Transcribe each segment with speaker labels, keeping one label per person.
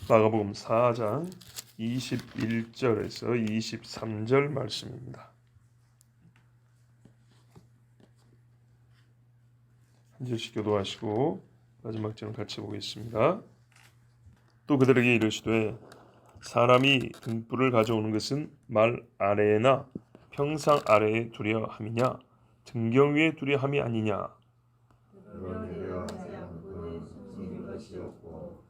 Speaker 1: 마가복음 4장 21절에서 23절 말씀입니다. 한 절씩 교도하시고 마지막 절을 같이 보겠습니다. 또 그들에게 이르시되 사람이 등불을 가져오는 것은 말 아래에나 평상 아래에 두려 함이냐 등경 위에 두려 함이 아니냐.
Speaker 2: 드러내려 하지 않고는 숨기는 것이 없고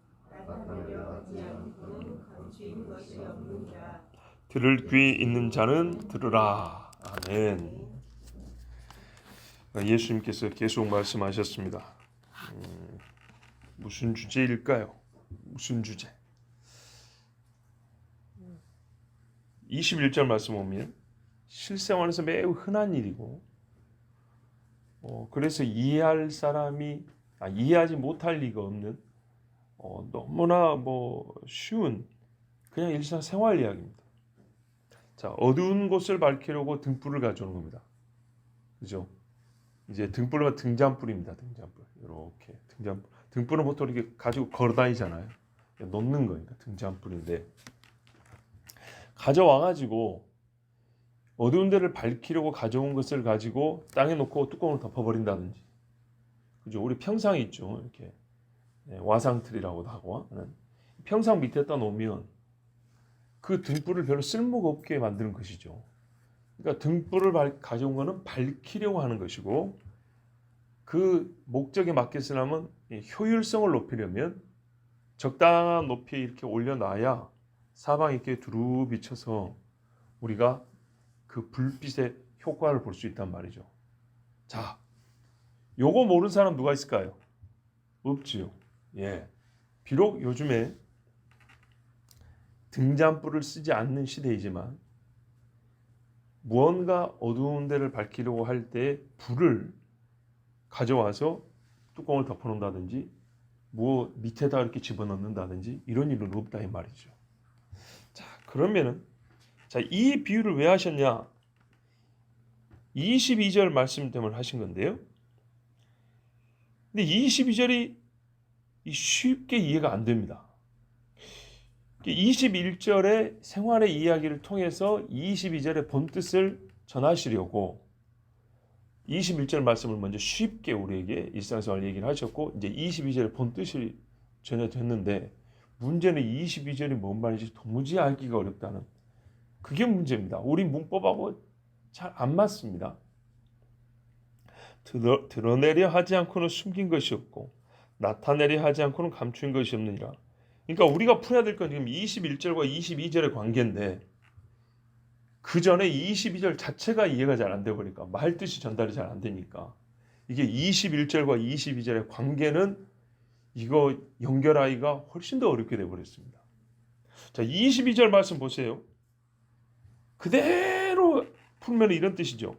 Speaker 2: 나타내려 하지 않고는 감추인 것이 없느니라.
Speaker 1: 들을 귀 있는 자는 들으라. 아멘. 예수님께서 계속 말씀하셨습니다. 무슨 주제일까요? 무슨 주제? 21절 말씀 보면 실생활에서 매우 흔한 일이고 그래서 이해하지 못할 리가 없는 너무나 쉬운 그냥 일상생활 이야기입니다. 자, 어두운 곳을 밝히려고 등불을 가져오는 겁니다. 그죠? 이제 등불은 등잔불입니다. 등잔불. 이렇게 등잔불. 등불은 보통 이렇게 가지고 걸어다니잖아요. 놓는 거니까 등잔불인데 가져와가지고 어두운 데를 밝히려고 가져온 것을 가지고 땅에 놓고 뚜껑을 덮어버린다든지, 그죠? 우리 평상이 있죠. 이렇게 와상틀이라고도 하고 하는 평상 밑에다 놓으면 그 등불을 별로 쓸모가 없게 만드는 것이죠. 그러니까 등불을 가져온 것은 밝히려고 하는 것이고 그 목적에 맞게 쓰려면 효율성을 높이려면 적당한 높이에 이렇게 올려놔야 사방에 이렇게 두루 비쳐서 우리가 그 불빛의 효과를 볼 수 있단 말이죠. 자, 요거 모르는 사람 누가 있을까요? 없지요. 예. 비록 요즘에 등잔불을 쓰지 않는 시대이지만 무언가 어두운 데를 밝히려고 할 때 불을 가져와서 뚜껑을 덮어놓는다든지 밑에다 이렇게 집어넣는다든지 이런 일은 없다 이 말이죠. 자, 그러면은 이 비유를 왜 하셨냐? 22절 말씀 때문에 하신 건데요. 근데 22절이 쉽게 이해가 안 됩니다. 21절의 생활의 이야기를 통해서 22절의 본뜻을 전하시려고 21절 말씀을 먼저 쉽게 우리에게 일상생활 얘기를 하셨고 이제 22절의 본뜻이 전해졌는데 문제는 22절이 뭔 말인지 도무지 알기가 어렵다는 그게 문제입니다. 우리 문법하고 잘 안 맞습니다. 드러내려 하지 않고는 숨긴 것이 없고 나타내려 하지 않고는 감추인 것이 없느니라. 그러니까 우리가 풀어야 될 건 지금 21절과 22절의 관계인데 그 전에 22절 자체가 이해가 잘 안 돼 버리니까 말 뜻이 전달이 잘 안 되니까 이게 21절과 22절의 관계는 이거 연결하기가 훨씬 더 어렵게 돼 버렸습니다. 자, 22절 말씀 보세요. 그대로 풀면 이런 뜻이죠.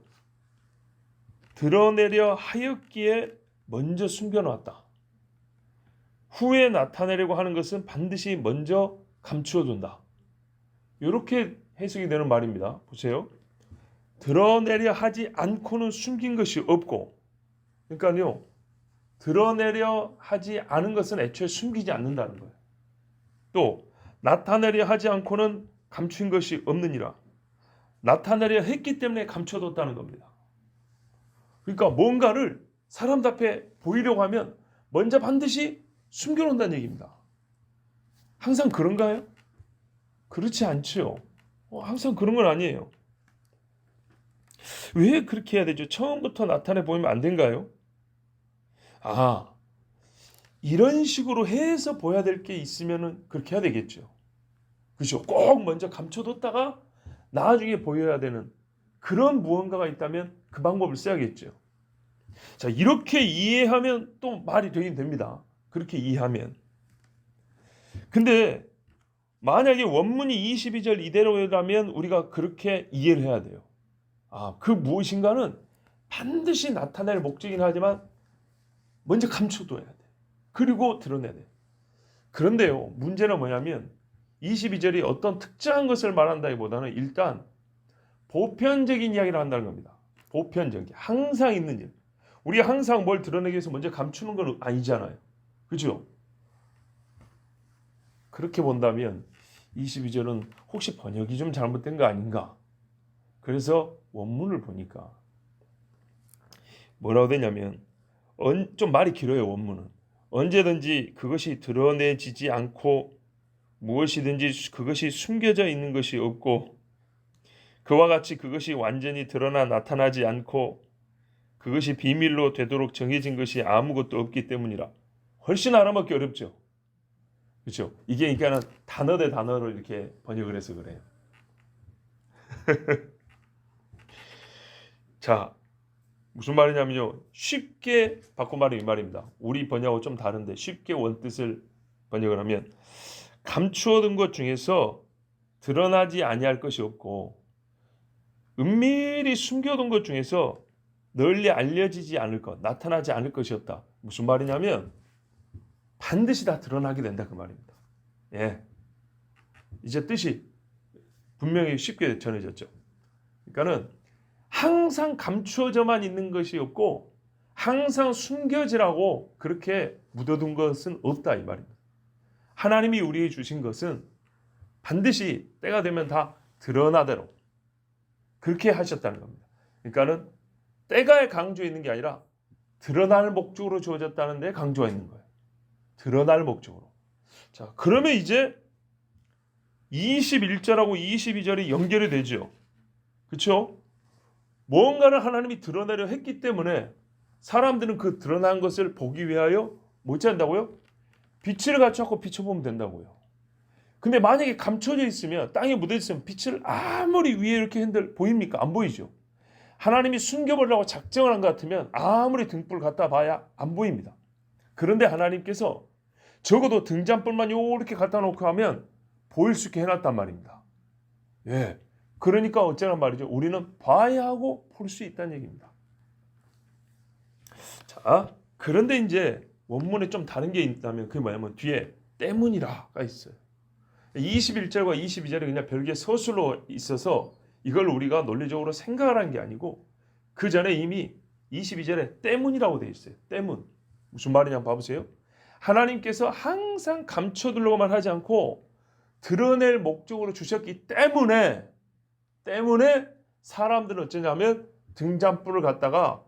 Speaker 1: 드러내려 하였기에 먼저 숨겨놨다. 후에 나타내려고 하는 것은 반드시 먼저 감추어둔다. 이렇게 해석이 되는 말입니다. 보세요. 드러내려 하지 않고는 숨긴 것이 없고, 그러니까요, 드러내려 하지 않은 것은 애초에 숨기지 않는다는 거예요. 또 나타내려 하지 않고는 감춘 것이 없느니라. 나타내려 했기 때문에 감춰뒀다는 겁니다. 그러니까 뭔가를 사람 앞에 보이려고 하면 먼저 반드시 숨겨놓는다는 얘기입니다. 항상 그런가요? 그렇지 않죠. 항상 그런 건 아니에요. 왜 그렇게 해야 되죠? 처음부터 나타내 보이면 안 된가요? 이런 식으로 해서 보여야 될 게 있으면 그렇게 해야 되겠죠. 그렇죠? 꼭 먼저 감춰뒀다가 나중에 보여야 되는 그런 무언가가 있다면 그 방법을 써야겠죠. 자, 이렇게 이해하면 또 말이 되긴 됩니다. 그렇게 이해하면. 근데 만약에 원문이 22절 이대로라면 우리가 그렇게 이해를 해야 돼요. 그 무엇인가는 반드시 나타낼 목적이긴 하지만 먼저 감춰둬야 돼. 그리고 드러내야 돼. 그런데요, 문제는 뭐냐면 22절이 어떤 특정한 것을 말한다기보다는 일단 보편적인 이야기를 한다는 겁니다. 보편적인, 항상 있는 일. 우리가 항상 뭘 드러내기 위해서 먼저 감추는 건 아니잖아요. 그렇죠? 그렇게 본다면 22절은 혹시 번역이 좀 잘못된 거 아닌가? 그래서 원문을 보니까 뭐라고 되냐면 좀 말이 길어요. 원문은 언제든지 그것이 드러내지지 않고 무엇이든지 그것이 숨겨져 있는 것이 없고 그와 같이 그것이 완전히 드러나 나타나지 않고 그것이 비밀로 되도록 정해진 것이 아무것도 없기 때문이라. 훨씬 알아먹기 어렵죠. 그렇죠? 이게 그러니까 단어 대 단어로 이렇게 번역을 해서 그래요. 자, 무슨 말이냐면요. 쉽게 바꿔 말하면 이 말입니다. 우리 번역하고 좀 다른데 쉽게 원뜻을 번역을 하면 감추어둔 것 중에서 드러나지 아니할 것이 없고 은밀히 숨겨둔 것 중에서 널리 알려지지 않을 것, 나타나지 않을 것이 없다. 무슨 말이냐면 반드시 다 드러나게 된다 그 말입니다. 예, 이제 뜻이 분명히 쉽게 전해졌죠. 그러니까는 항상 감추어져만 있는 것이 없고 항상 숨겨지라고 그렇게 묻어둔 것은 없다 이 말입니다. 하나님이 우리에게 주신 것은 반드시 때가 되면 다 드러나도록 그렇게 하셨다는 겁니다. 그러니까는 때가 강조해 있는 게 아니라 드러날 목적으로 주어졌다는 데 강조가 있는 거예요. 드러날 목적으로. 자, 그러면 이제 21절하고 22절이 연결이 되죠. 그렇죠? 뭔가를 하나님이 드러내려 했기 때문에 사람들은 그 드러난 것을 보기 위하여 뭐지 한다고요? 빛을 갖춰갖고 비춰보면 된다고요. 근데 만약에 감춰져 있으면 땅에 묻어 있으면 빛을 아무리 위에 이렇게 흔들 보입니까? 안 보이죠. 하나님이 숨겨보려고 작정을 한 것 같으면 아무리 등불 갖다 봐야 안 보입니다. 그런데 하나님께서 적어도 등잔불만 요렇게 갖다 놓고 하면 보일 수 있게 해놨단 말입니다. 예. 그러니까 어쩌란 말이죠. 우리는 봐야 하고 볼 수 있다는 얘기입니다. 자, 그런데 이제 원문에 좀 다른 게 있다면 그게 뭐냐면 뒤에 때문이라가 있어요. 21절과 22절이 그냥 별개 서술로 있어서 이걸 우리가 논리적으로 생각을 한 게 아니고 그 전에 이미 22절에 때문이라고 되어 있어요. 때문. 무슨 말이냐 봐보세요. 하나님께서 항상 감춰두려고만 하지 않고 드러낼 목적으로 주셨기 때문에 사람들은 어쩌냐면 등잔불을 갖다가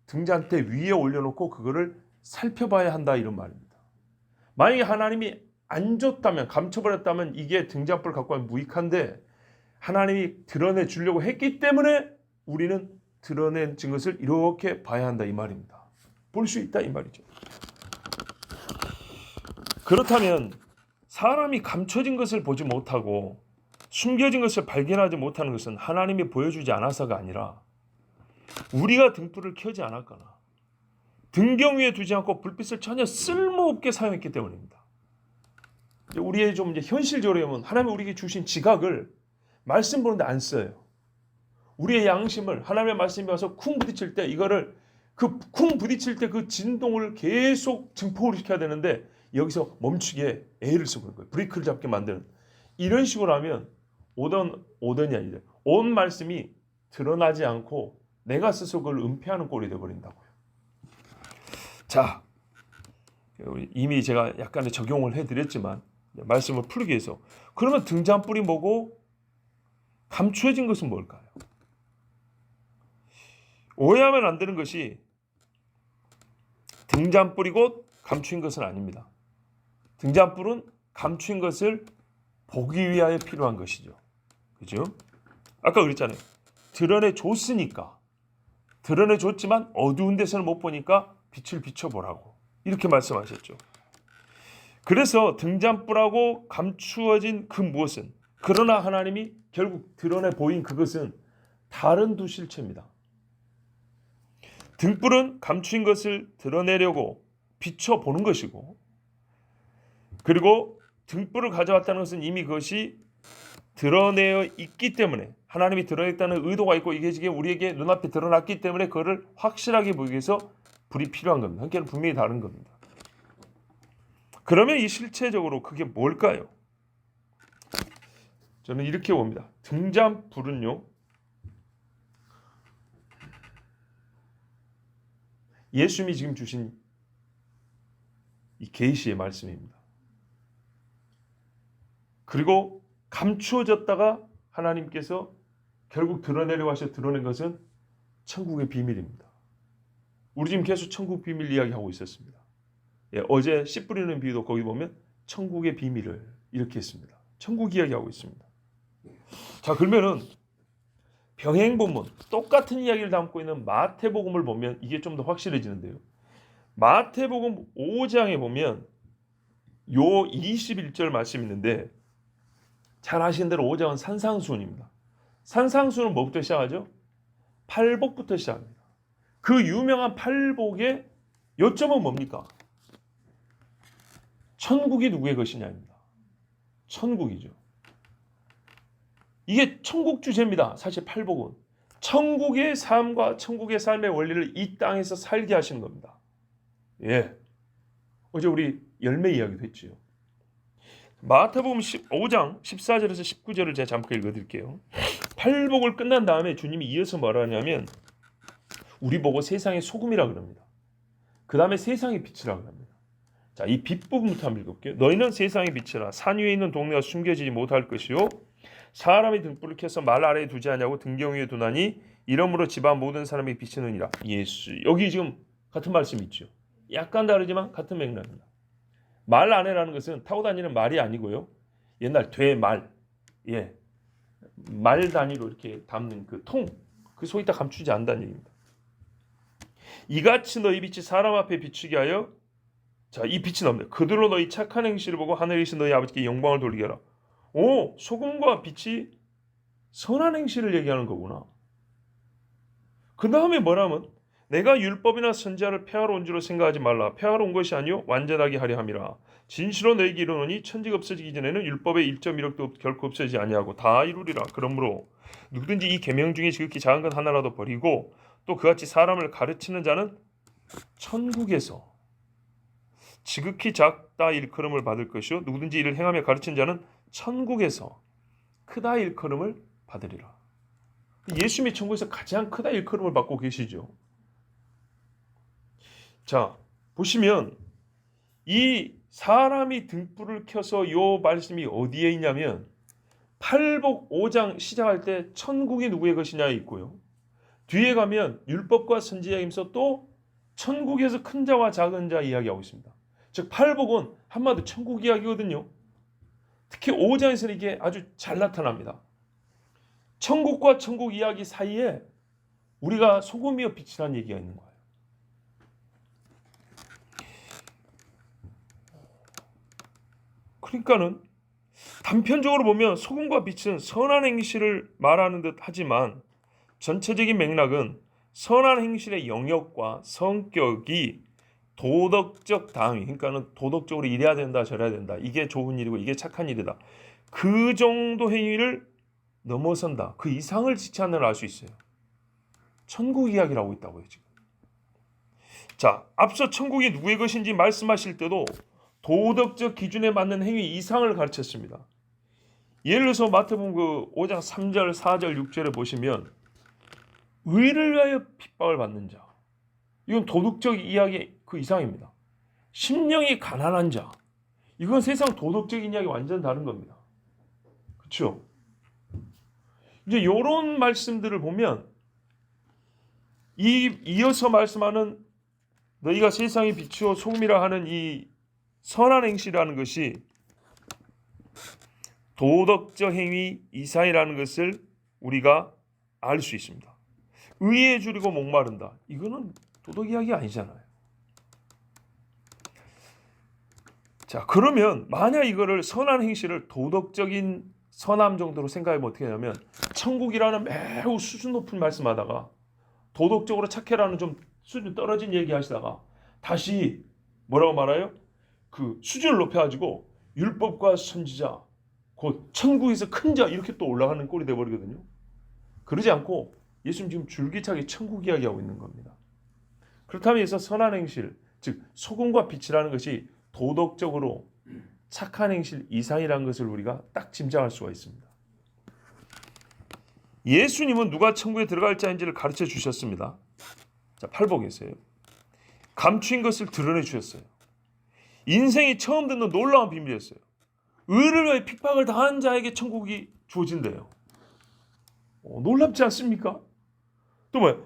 Speaker 1: 등잔대 위에 올려놓고 그거를 살펴봐야 한다 이런 말입니다. 만약에 하나님이 안 줬다면 감춰버렸다면 이게 등잔불을 갖고 하면 무익한데 하나님이 드러내 주려고 했기 때문에 우리는 드러낸 것을 이렇게 봐야 한다 이 말입니다. 볼 수 있다 이 말이죠. 그렇다면 사람이 감춰진 것을 보지 못하고 숨겨진 것을 발견하지 못하는 것은 하나님이 보여주지 않아서가 아니라 우리가 등불을 켜지 않았거나 등경 위에 두지 않고 불빛을 전혀 쓸모없게 사용했기 때문입니다. 우리의 좀 이제 현실적으로 보면 하나님이 우리에게 주신 지각을 말씀 보는데 안 써요. 우리의 양심을 하나님의 말씀이 와서 쿵 부딪힐 때 이거를 그 쿵 부딪힐 때 그 진동을 계속 증폭을 시켜야 되는데 여기서 멈추게 A를 쓰고 있는 거예요. 브레이크를 잡게 만드는 이런 식으로 하면 오던이 아니라 온 말씀이 드러나지 않고 내가 스스로 그걸 은폐하는 꼴이 되어버린다고요. 자, 이미 제가 약간의 적용을 해드렸지만 말씀을 풀기 위해서 그러면 등잔불이 뭐고 감추어진 것은 뭘까요? 오해하면 안 되는 것이 등잔불이 곧 감추인 것은 아닙니다. 등잔불은 감추인 것을 보기 위하여 필요한 것이죠. 그죠? 아까 그랬잖아요. 드러내줬으니까. 드러내줬지만 어두운 데서는 못 보니까 빛을 비춰보라고. 이렇게 말씀하셨죠. 그래서 등잔불하고 감추어진 그 무엇은 그러나 하나님이 결국 드러내 보인 그것은 다른 두 실체입니다. 등불은 감추인 것을 드러내려고 비춰보는 것이고 그리고 등불을 가져왔다는 것은 이미 그것이 드러내어 있기 때문에 하나님이 드러냈다는 의도가 있고 이게 지금 우리에게 눈앞에 드러났기 때문에 그거를 확실하게 보기 위해서 불이 필요한 겁니다. 한께는 분명히 다른 겁니다. 그러면 이 실체적으로 그게 뭘까요? 저는 이렇게 봅니다. 등잔불은요. 예수님이 지금 주신 이 계시의 말씀입니다. 그리고 감추어졌다가 하나님께서 결국 드러내려고 하셔 드러낸 것은 천국의 비밀입니다. 우리 지금 계속 천국 비밀 이야기하고 있었습니다. 예, 어제 씨 뿌리는 비유도 거기 보면 천국의 비밀을 이렇게 했습니다. 천국 이야기하고 있습니다. 자, 그러면은 병행본문 똑같은 이야기를 담고 있는 마태복음을 보면 이게 좀 더 확실해지는데요. 마태복음 5장에 보면 요 21절 말씀 있는데 잘 아시는 대로 5장은 산상수훈입니다. 산상수훈은 뭐부터 시작하죠? 팔복부터 시작합니다. 그 유명한 팔복의 요점은 뭡니까? 천국이 누구의 것이냐입니다. 천국이죠. 이게 천국 주제입니다. 사실 팔복은 천국의 삶과 천국의 삶의 원리를 이 땅에서 살게 하시는 겁니다. 예, 어제 우리 열매 이야기도 했지요. 마태복음 5장 14절에서 19절을 제가 잠깐 읽어드릴게요. 팔복을 끝난 다음에 주님이 이어서 뭐라 하냐면 우리 보고 세상의 소금이라 그럽니다. 그 다음에 세상의 빛이라 그럽니다. 자, 이 빛 부분부터 한번 읽어볼게요. 너희는 세상의 빛이라 산 위에 있는 동네가 숨겨지지 못할 것이요 사람이 등불을 켜서 말 아래에 두지 않냐고 등경 위에 두나니 이러므로 집안 모든 사람이 비치느니라. 예수. 여기 지금 같은 말씀이 있죠. 약간 다르지만 같은 맥락입니다. 말 아래라는 것은 타고 다니는 말이 아니고요. 옛날 되말, 예, 말 단위로 이렇게 담는 그 통, 그 속에다 감추지 않는다는 얘기입니다. 이같이 너희 빛이 사람 앞에 비추게 하여, 자, 이 빛이 납니다. 그들로 너희 착한 행실을 보고 하늘에 계신 너희 아버지께 영광을 돌리게 하라. 오, 소금과 빛이 선한 행실을 얘기하는 거구나. 그 다음에 뭐라면 내가 율법이나 선지자를 폐하러 온 줄로 생각하지 말라. 폐하러 온 것이 아니요 완전하게 하려 함이라. 진실로 너희에게 이르노니 천지가 없어지기 전에는 율법의 1.1억도 결코 없어지지 아니하고 다 이루리라. 그러므로 누구든지 이 계명 중에 지극히 작은 것 하나라도 버리고 또 그같이 사람을 가르치는 자는 천국에서 지극히 작다 일컬음을 받을 것이요 누구든지 이를 행하며 가르치는 자는 천국에서 크다 일컬음을 받으리라. 예수님이 천국에서 가장 크다 일컬음을 받고 계시죠. 자, 보시면 이 사람이 등불을 켜서 요 말씀이 어디에 있냐면 팔복 5장 시작할 때 천국이 누구의 것이냐에 있고요. 뒤에 가면 율법과 선지자에 있어서 또 천국에서 큰 자와 작은 자 이야기하고 있습니다. 즉 팔복은 한마디로 천국 이야기거든요. 특히 5장에서는 이게 아주 잘 나타납니다. 천국과 천국 이야기 사이에 우리가 소금이여 빛이라는 얘기가 있는 거예요. 그러니까는 단편적으로 보면 소금과 빛은 선한 행실을 말하는 듯 하지만 전체적인 맥락은 선한 행실의 영역과 성격이 도덕적 당위, 그러니까는 도덕적으로 이래야 된다 저래야 된다, 이게 좋은 일이고 이게 착한 일이다, 그 정도 행위를 넘어선다, 그 이상을 지체하는 알 수 있어요. 천국 이야기를 하고 있다고요 지금. 자, 앞서 천국이 누구의 것인지 말씀하실 때도 도덕적 기준에 맞는 행위 이상을 가르쳤습니다. 예를 들어서 마태복음 그 5장 3절, 4절, 6절에 보시면 의를 위하여 핍박을 받는 자, 이건 도덕적 이야기 그 이상입니다. 심령이 가난한 자, 이건 세상 도덕적인 이야기 완전 다른 겁니다. 그렇죠? 이제 이런 말씀들을 보면 이어서 말씀하는 너희가 세상의 빛이요 소금이라 하는 이 선한 행실이라는 것이 도덕적 행위 이상이라는 것을 우리가 알 수 있습니다. 의에 줄이고 목마른다, 이거는 도덕 이야기 아니잖아요. 자, 그러면 만약 이거를 선한 행실을 도덕적인 선함 정도로 생각하면 어떻게 하냐면 천국이라는 매우 수준 높은 말씀하다가 도덕적으로 착해라는 좀 수준 떨어진 얘기 하시다가 다시 뭐라고 말해요? 그 수준을 높여가지고 율법과 선지자, 곧 천국에서 큰 자 이렇게 또 올라가는 꼴이 돼버리거든요. 그러지 않고 예수님 지금 줄기차게 천국 이야기하고 있는 겁니다. 그렇다면 여기서 선한 행실, 즉 소금과 빛이라는 것이 도덕적으로 착한 행실 이상이라는 것을 우리가 딱 짐작할 수가 있습니다. 예수님은 누가 천국에 들어갈 자인지를 가르쳐 주셨습니다. 자, 팔복에서요. 감추인 것을 드러내 주셨어요. 인생이 처음 듣는 놀라운 비밀이었어요. 의를 위해 핍박을 당한 자에게 천국이 주어진대요. 놀랍지 않습니까? 또 뭐야?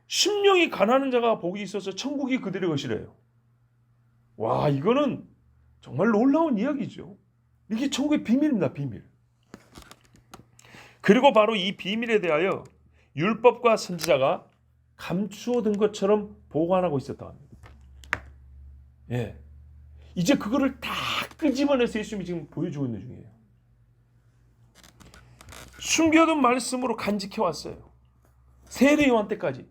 Speaker 1: 심령이 가난한 자가 복이 있어서 천국이 그들의 것이래요. 와, 이거는 정말 놀라운 이야기죠. 이게 천국의 비밀입니다. 비밀. 그리고 바로 이 비밀에 대하여 율법과 선지자가 감추어둔 것처럼 보관하고 있었다 합니다. 예, 이제 그거를 다 끄집어내서 예수님이 지금 보여주고 있는 중이에요. 숨겨둔 말씀으로 간직해 왔어요. 세례 요한 때까지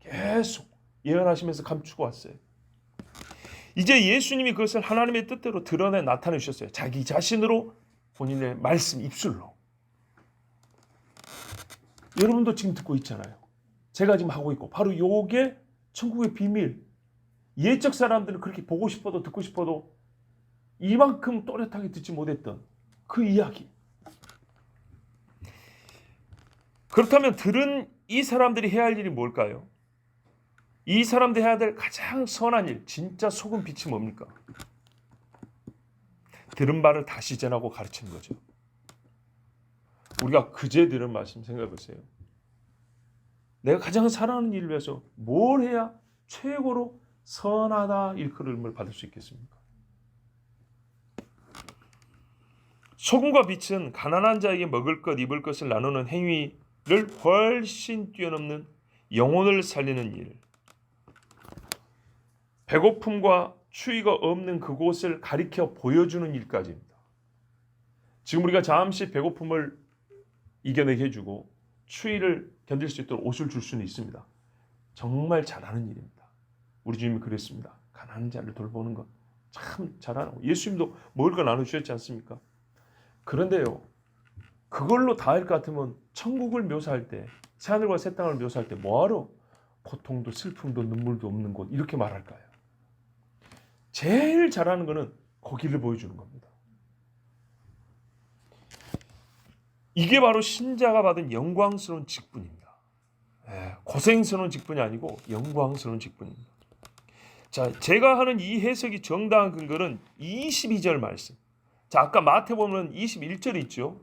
Speaker 1: 계속 예언하시면서 감추고 왔어요. 이제 예수님이 그것을 하나님의 뜻대로 드러내 나타내셨어요. 자기 자신으로 본인의 말씀 입술로. 여러분도 지금 듣고 있잖아요. 제가 지금 하고 있고 바로 요게 천국의 비밀. 예적 사람들은 그렇게 보고 싶어도 듣고 싶어도 이만큼 또렷하게 듣지 못했던 그 이야기. 그렇다면 들은 이 사람들이 해야 할 일이 뭘까요? 이 사람들이 해야 될 가장 선한 일, 진짜 소금 빛이 뭡니까? 들은 바를 다시 전하고 가르치는 거죠. 우리가 그제 들은 말씀 생각해 보세요. 내가 가장 사랑하는 일을 위해서 뭘 해야 최고로 선하다 일컬음을 받을 수 있겠습니까? 소금과 빛은 가난한 자에게 먹을 것, 입을 것을 나누는 행위를 훨씬 뛰어넘는 영혼을 살리는 일, 배고픔과 추위가 없는 그곳을 가리켜 보여주는 일까지입니다. 지금 우리가 잠시 배고픔을 이겨내게 해주고 추위를 견딜 수 있도록 옷을 줄 수는 있습니다. 정말 잘하는 일입니다. 우리 주님이 그랬습니다. 가난한 자를 돌보는 것 참 잘하는 거. 예수님도 먹을 거 나눠주셨지 않습니까? 그런데요, 그걸로 다 할 것 같으면 천국을 묘사할 때, 새하늘과 새 땅을 묘사할 때 뭐하러 고통도 슬픔도 눈물도 없는 곳 이렇게 말할까요? 제일 잘하는 거는 거기를 보여주는 겁니다. 이게 바로 신자가 받은 영광스러운 직분입니다. 고생스러운 직분이 아니고 영광스러운 직분입니다. 자, 제가 하는 이 해석이 정당한 근거는 22절 말씀. 자, 아까 마태복음 21절이 있죠.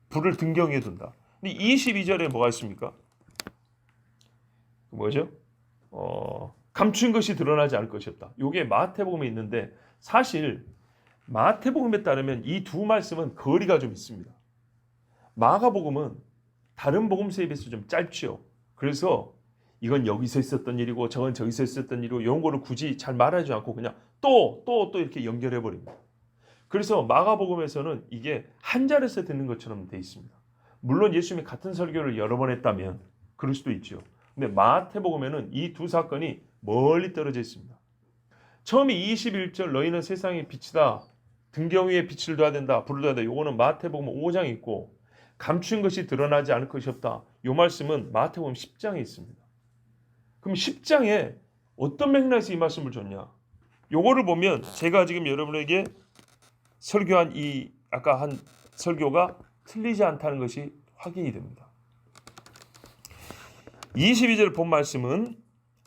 Speaker 1: 불을 등경에 둔다. 근데 22절에 뭐가 있습니까? 뭐죠? 감춘 것이 드러나지 않을 것이 없다. 이게 마태복음에 있는데 사실 마태복음에 따르면 이 두 말씀은 거리가 좀 있습니다. 마가복음은 다른 복음서에 비해서 좀 짧지요. 그래서 이건 여기서 있었던 일이고 저건 저기서 있었던 일이고 이런 거를 굳이 잘 말하지 않고 그냥 또 이렇게 연결해 버립니다. 그래서 마가복음에서는 이게 한 자리에서 듣는 것처럼 돼 있습니다. 물론 예수님이 같은 설교를 여러 번 했다면 그럴 수도 있죠. 근데 마태복음에는 이 두 사건이 멀리 떨어져 있습니다. 처음에 21절 너희는 세상의 빛이다. 등경 위에 빛을 둬야 된다. 불을 둬야 된다. 요거는 마태복음 5장에 있고 감춘 것이 드러나지 않을 것이 없다. 요 말씀은 마태복음 10장에 있습니다. 그럼 10장에 어떤 맥락에서 이 말씀을 줬냐? 요거를 보면 제가 지금 여러분에게 설교한 이 아까 한 설교가 틀리지 않다는 것이 확인이 됩니다. 22절 본 말씀은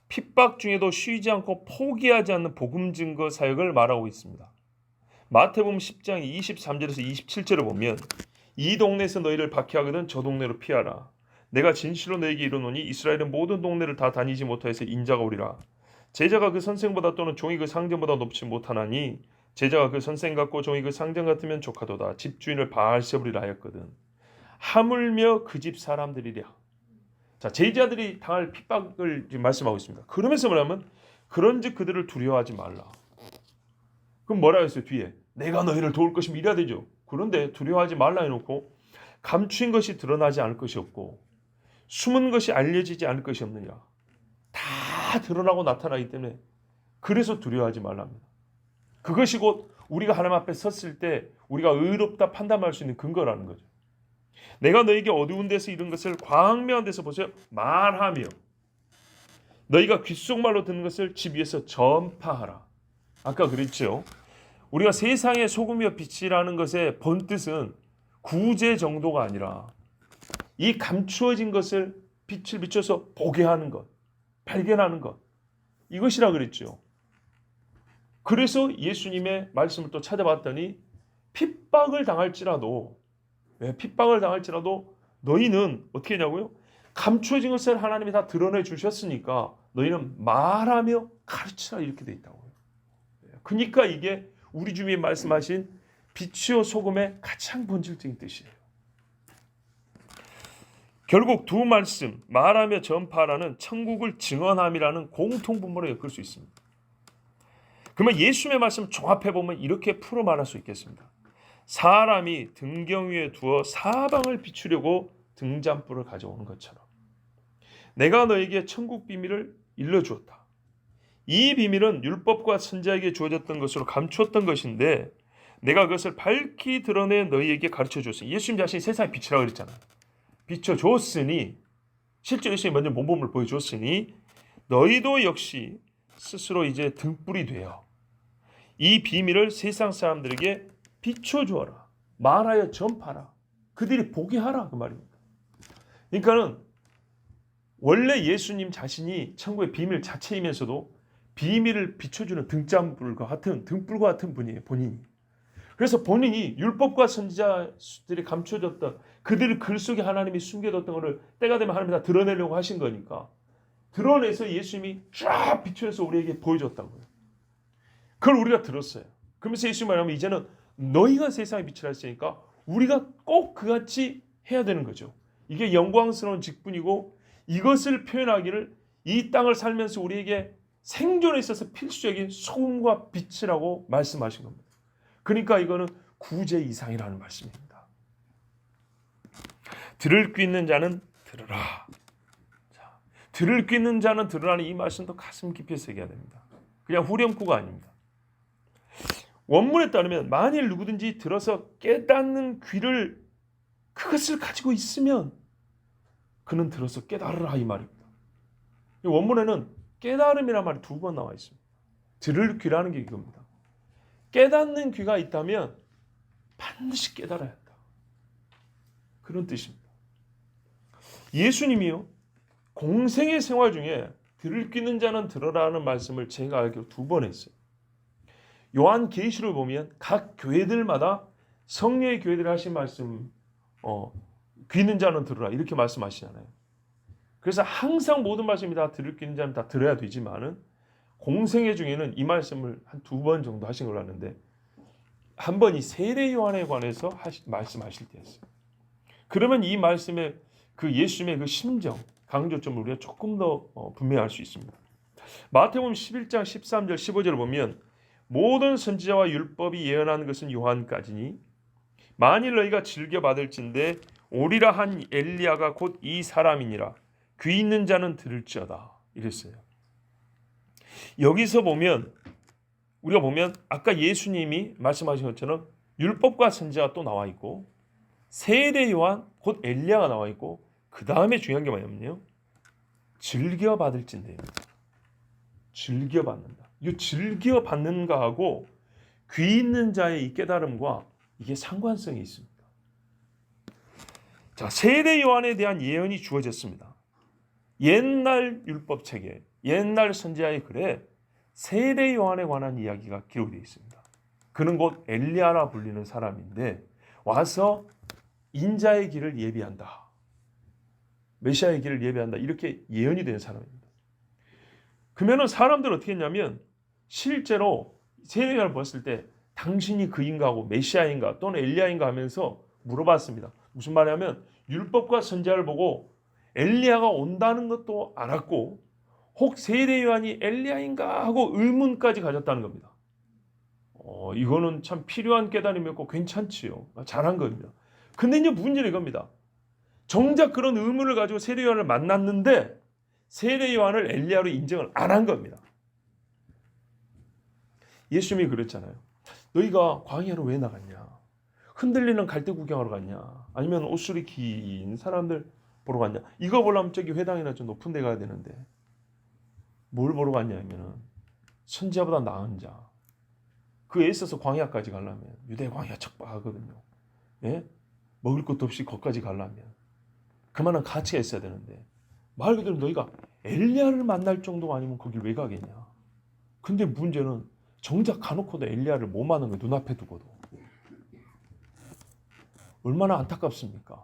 Speaker 1: 핍박 중에도 쉬지 않고 포기하지 않는 복음 증거 사역을 말하고 있습니다. 마태복음 10장 23절에서 27절을 보면 이 동네에서 너희를 박해하거든 저 동네로 피하라. 내가 진실로 너에게 이르노니 이스라엘은 모든 동네를 다 다니지 못하여서 인자가 오리라. 제자가 그 선생보다 또는 종이 그 상전보다 높지 못하나니 제자가 그 선생 같고 종이 그 상전 같으면 족하도다. 집주인을 바알세부리라 하였거든. 하물며 그 집 사람들이랴. 자, 제자들이 당할 핍박을 지금 말씀하고 있습니다. 그러면서 뭐냐면 그런즉 그들을 두려워하지 말라. 그럼 뭐라 했어요? 뒤에 내가 너희를 도울 것이면 이래야 되죠. 그런데 두려워하지 말라 해놓고 감추인 것이 드러나지 않을 것이 없고 숨은 것이 알려지지 않을 것이 없느니라. 다 드러나고 나타나기 때문에 그래서 두려워하지 말랍니다. 그것이 곧 우리가 하나님 앞에 섰을 때 우리가 의롭다 판단할 수 있는 근거라는 거죠. 내가 너에게 어두운 데서 이런 것을 광명한 데서 보세요. 말하며 너희가 귓속말로 듣는 것을 집 위에서 전파하라. 아까 그랬죠. 우리가 세상의 소금이와 빛이라는 것의 본뜻은 구제 정도가 아니라 이 감추어진 것을 빛을 비춰서 보게 하는 것, 발견하는 것, 이것이라 그랬죠. 그래서 예수님의 말씀을 또 찾아봤더니 핍박을 당할지라도 너희는 어떻게 하냐고요? 감추어진 것을 하나님이 다 드러내 주셨으니까 너희는 말하며 가르치라 이렇게 돼 있다고요. 그러니까 이게 우리 주님이 말씀하신 빛이요 소금의 가장 본질적인 뜻이에요. 결국 두 말씀 말하며 전파라는 천국을 증언함이라는 공통분모로 엮을 수 있습니다. 그러면 예수님의 말씀 종합해 보면 이렇게 풀어 말할 수 있겠습니다. 사람이 등경 위에 두어 사방을 비추려고 등잔불을 가져오는 것처럼 내가 너에게 천국 비밀을 일러주었다. 이 비밀은 율법과 선지자에게 주어졌던 것으로 감추었던 것인데 내가 그것을 밝히 드러내 너희에게 가르쳐 줬으니 예수님 자신이 세상의 빛이라고 그랬잖아요. 비춰줬으니 실제 예수님이 먼저 모범을 보여줬으니 너희도 역시 스스로 이제 등불이 되어 이 비밀을 세상 사람들에게 비춰주어라. 말하여 전파라. 그들이 보게 하라 그 말입니다. 그러니까는 원래 예수님 자신이 천국의 비밀 자체이면서도 비밀을 비춰주는 등불과 같은 분이에요. 본인이. 그래서 본인이 율법과 선지자들이 감춰졌던 그들의 글 속에 하나님이 숨겨뒀던 것을 때가 되면 하나님이 다 드러내려고 하신 거니까 드러내서 예수님이 쫙 비춰서 우리에게 보여줬다고요. 그걸 우리가 들었어요. 그러면서 예수님이 말하면 이제는 너희가 세상의 빛을 했으니까 우리가 꼭 그같이 해야 되는 거죠. 이게 영광스러운 직분이고 이것을 표현하기를 이 땅을 살면서 우리에게 생존에 있어서 필수적인 소금과 빛이라고 말씀하신 겁니다. 그러니까 이거는 구제 이상이라는 말씀입니다. 들을 귀 있는 자는 들으라. 자, 들을 귀 있는 자는 들으라는 이 말씀도 가슴 깊이 새겨야 됩니다. 그냥 후렴구가 아닙니다. 원문에 따르면 만일 누구든지 들어서 깨닫는 귀를 그것을 가지고 있으면 그는 들어서 깨달으라 이 말입니다. 원문에는 깨달음이라는 말이 2번 나와 있습니다. 들을 귀라는 게 이겁니다. 깨닫는 귀가 있다면 반드시 깨달아야 한다. 그런 뜻입니다. 예수님이요 공생의 생활 중에 들을 귀 있는 자는 들어라는 말씀을 제가 알기로 2번 했어요. 요한계시를 보면 각 교회들마다 성령의 교회들이 하신 말씀 귀 있는 자는 들으라 이렇게 말씀하시잖아요. 그래서 항상 모든 말씀이 다 들을 귀 있는 자는 다 들어야 되지만은 공생애 중에는 이 말씀을 한 2번 정도 하신 걸로 아는데 한 번이 세례 요한에 관해서 말씀하실 때였어요. 그러면 이 말씀의 그 예수님의 그 심정 강조점을 우리가 조금 더 분명할 수 있습니다. 마태복음 11장 13절 15절을 보면 모든 선지자와 율법이 예언한 것은 요한까지니 만일 너희가 즐겨 받을진대 오리라 한 엘리야가 곧 이 사람이니라 귀 있는 자는 들을지어다 이랬어요. 여기서 우리가 보면 아까 예수님이 말씀하신 것처럼 율법과 선지자가 또 나와 있고 세례 요한 곧 엘리야가 나와 있고 그 다음에 중요한 게 뭐냐면요 즐겨 받을진대요. 즐겨 받는다. 이 즐겨 받는가하고 귀 있는 자의 이 깨달음과 이게 상관성이 있습니다. 자, 세례 요한에 대한 예언이 주어졌습니다. 옛날 율법 책에 옛날 선지자의 글에 세례 요한에 관한 이야기가 기록되어 있습니다. 그는 곧 엘리야라 불리는 사람인데 와서 인자의 길을 예비한다. 메시아의 길을 예비한다. 이렇게 예언이 된 사람입니다. 그러면 사람들은 어떻게 했냐면 실제로 세례 요한을 봤을 때 당신이 그인가 하고 메시아인가 또는 엘리야인가 하면서 물어봤습니다. 무슨 말이냐면 율법과 선지자를 보고 엘리야가 온다는 것도 알았고 혹 세례 요한이 엘리야인가 하고 의문까지 가졌다는 겁니다. 이거는 참 필요한 깨달음이었고 괜찮지요. 잘한 겁니다. 근데 이제 문제는 이겁니다. 정작 그런 의문을 가지고 세례 요한을 만났는데 세례 요한을 엘리야로 인정을 안 한 겁니다. 예수님이 그랬잖아요. 너희가 광야로 왜 나갔냐? 흔들리는 갈대 구경하러 갔냐? 아니면 옷소리 긴 사람들 보러 갔냐? 이거 보려면 저기 회당이나 좀 높은 데 가야 되는데 뭘 보러 갔냐 하면은 선지자보다 나은 자. 그에 있어서 광야까지 가려면 유대 광야 척박하거든요. 예? 먹을 것도 없이 거기까지 가려면 그만한 가치가 있어야 되는데 말 그대로 너희가 엘리야를 만날 정도가 아니면 거길 왜 가겠냐? 근데 문제는 정작 가놓고도 엘리야를 못 만난 거예요. 눈앞에 두고도. 얼마나 안타깝습니까?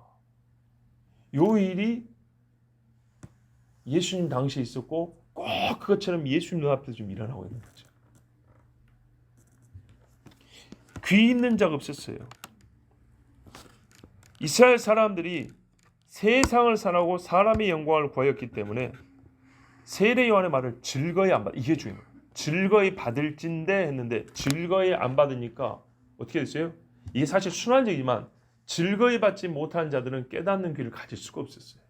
Speaker 1: 요 일이 예수님 당시에 있었고 꼭 그것처럼 예수님 눈앞에서 좀 일어나고 있는 거죠. 귀 있는 자가 없었어요. 이스라엘 사람들이 세상을 사랑하고 사람의 영광을 구하였기 때문에 세례 요한의 말을 즐거이 안 받. 이게 중요해요. 즐거이 받을진대 했는데 즐거이 안 받으니까 어떻게 됐어요? 이게 사실 순환적이지만 즐거이 받지 못한 자들은 깨닫는 귀를 가질 수가 없었어요.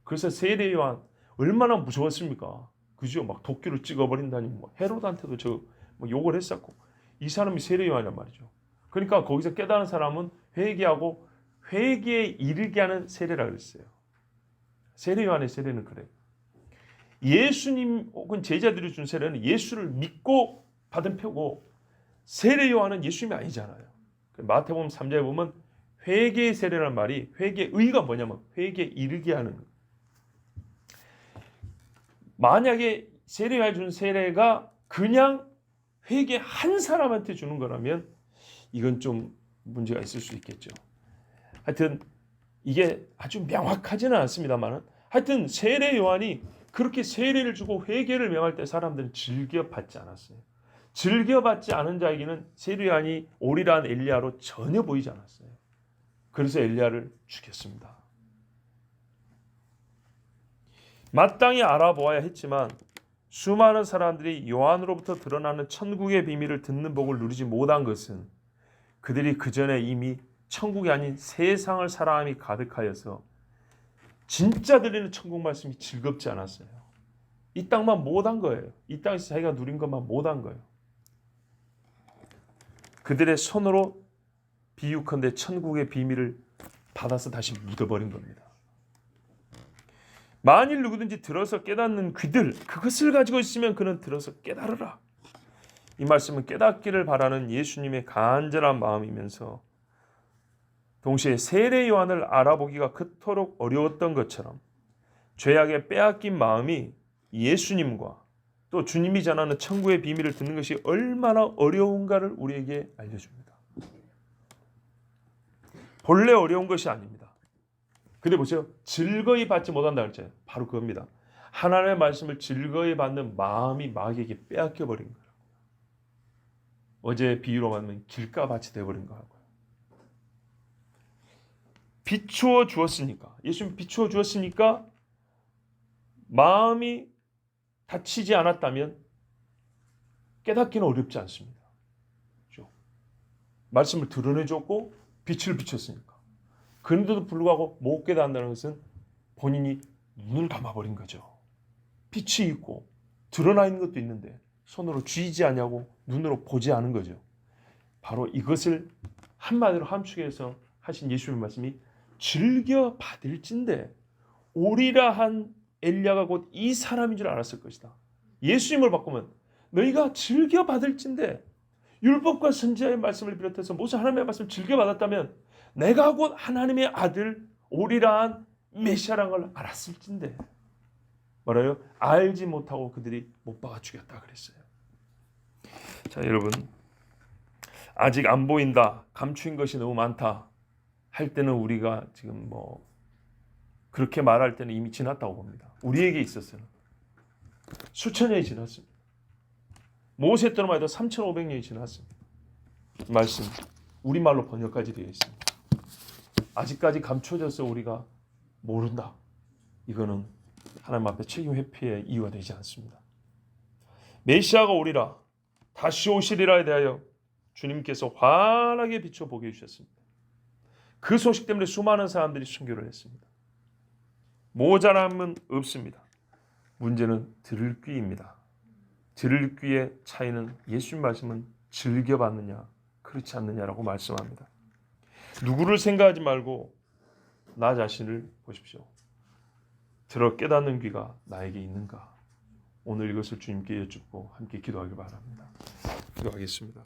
Speaker 1: 그래서 세례 요한 얼마나 무서웠습니까? 그죠? 막 도끼로 찍어버린다니 뭐 헤로드한테도 뭐 욕을 했었고 이 사람이 세례 요한이란 말이죠. 그러니까 거기서 깨달은 사람은 회개하고 회개에 이르게 하는 세례라 그랬어요. 세례 요한의 세례는 그래요. 예수님 혹은 제자들이 준 세례는 예수를 믿고 받은 표고 세례 요한은 예수님이 아니잖아요. 마태복음 3장에 보면 회개의 세례라는 말이 회개의 의가 뭐냐면 회개에 이르게 하는 거예요. 만약에 세례 요한이 준 세례가 그냥 회개 한 사람한테 주는 거라면 이건 좀 문제가 있을 수 있겠죠. 하여튼 이게 아주 명확하지는 않습니다만 하여튼 세례 요한이 그렇게 세례를 주고 회개를 명할 때 사람들은 즐겨 받지 않았어요. 즐겨 받지 않은 자에게는 세례 요한이 오리란 엘리야로 전혀 보이지 않았어요. 그래서 엘리야를 죽였습니다. 마땅히 알아보아야 했지만 수많은 사람들이 요한으로부터 드러나는 천국의 비밀을 듣는 복을 누리지 못한 것은 그들이 그 전에 이미 천국이 아닌 세상을 사랑함이 가득하여서 진짜 들리는 천국 말씀이 즐겁지 않았어요. 이 땅만 못한 거예요. 이 땅에서 자기가 누린 것만 못한 거예요. 그들의 손으로 비유컨대 천국의 비밀을 받아서 다시 묻어버린 겁니다. 만일 누구든지 들어서 깨닫는 귀들 그것을 가지고 있으면 그는 들어서 깨달으라. 이 말씀은 깨닫기를 바라는 예수님의 간절한 마음이면서 동시에 세례 요한을 알아보기가 그토록 어려웠던 것처럼 죄악에 빼앗긴 마음이 예수님과 또 주님이 전하는 천국의 비밀을 듣는 것이 얼마나 어려운가를 우리에게 알려줍니다. 본래 어려운 것이 아닙니다. 근데 보세요. 즐거이 받지 못한다 그랬잖아요. 바로 그겁니다. 하나님의 말씀을 즐거이 받는 마음이 마귀에게 빼앗겨버린 거예요. 어제 비유로 말하면 길가밭이 되어버린 거라고요. 비추어 주었으니까 예수님 비추어 주었으니까 마음이 닫히지 않았다면 깨닫기는 어렵지 않습니다. 그렇죠? 말씀을 드러내줬고 빛을 비췄으니까. 그런데도 불구하고 못 깨닫는다는 것은 본인이 눈을 감아버린 거죠. 빛이 있고 드러나 있는 것도 있는데 손으로 쥐지 않냐고 눈으로 보지 않은 거죠. 바로 이것을 한마디로 함축해서 하신 예수님의 말씀이 즐겨 받을진대 오리라 한 엘리야가 곧 이 사람인 줄 알았을 것이다. 예수님을 바꾸면 너희가 즐겨 받을진대 율법과 선지자의 말씀을 비롯해서 모세 하나님의 말씀을 즐겨 받았다면 내가 곧 하나님의 아들 오리라 한 메시아라는 걸 알았을진대. 뭐라요? 알지 못하고 그들이 못 박아 죽였다 그랬어요. 자, 여러분 아직 안 보인다. 감추인 것이 너무 많다. 할 때는 우리가 지금 뭐 그렇게 말할 때는 이미 지났다고 봅니다. 우리에게 있어서는 수천 년이 지났습니다. 모세 때로만 해도 3,500년이 지났습니다. 말씀 우리말로 번역까지 되어 있습니다. 아직까지 감춰져서 우리가 모른다. 이거는 하나님 앞에 책임 회피의 이유가 되지 않습니다. 메시아가 오리라 다시 오시리라에 대하여 주님께서 환하게 비춰 보게 해주셨습니다. 그 소식 때문에 수많은 사람들이 순교를 했습니다. 모자람은 없습니다. 문제는 들을 귀입니다. 들을 귀의 차이는 예수님 말씀은 즐겨받느냐 그렇지 않느냐라고 말씀합니다. 누구를 생각하지 말고 나 자신을 보십시오. 들어 깨닫는 귀가 나에게 있는가? 오늘 이것을 주님께 여쭙고 함께 기도하길 바랍니다. 기도하겠습니다.